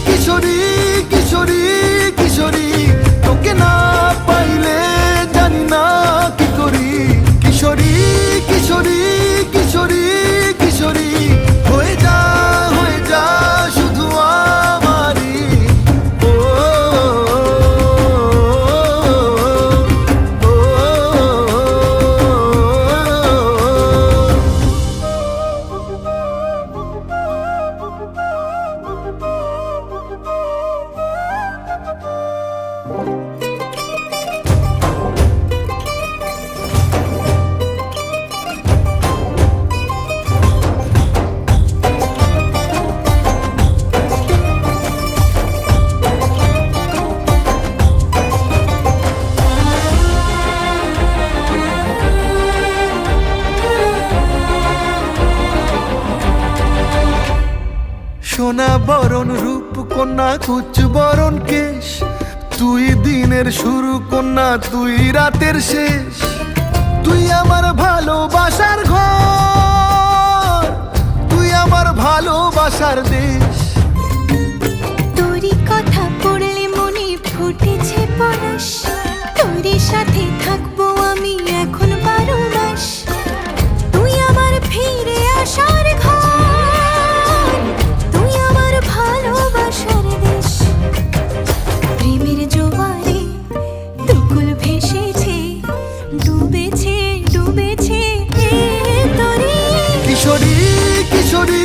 কিশোরী কিশোরী কিশোরী, তোকে না পাইলে জানি না কি করি। কিশোরী কিশোরী কিশোরী কিশোরী, হয়ে যা শুধু আমারই। ও, সোনা বরণ রূপ কন্যা কুচ বরণ কেশ, তুই দিনের শুরু কন্যা তুই রাতের শেষ। তুই আমার ভালোবাসার ঘর, তুই আমার ভালোবাসার দেশ। তোরই কথা পড়লে মনে ফুটেছে পরশ, তোরই সাথে থাকবো আমি এখন 12 মাস। তুই আমার ফিরে আসার ঘর, তুই আমার ভালোবাসার দেশ। প্রেমের জোয়ারে দুকুল ভেসেছে, ডুবেছে ডুবেছে তোরে। কিশোরী কিশোরী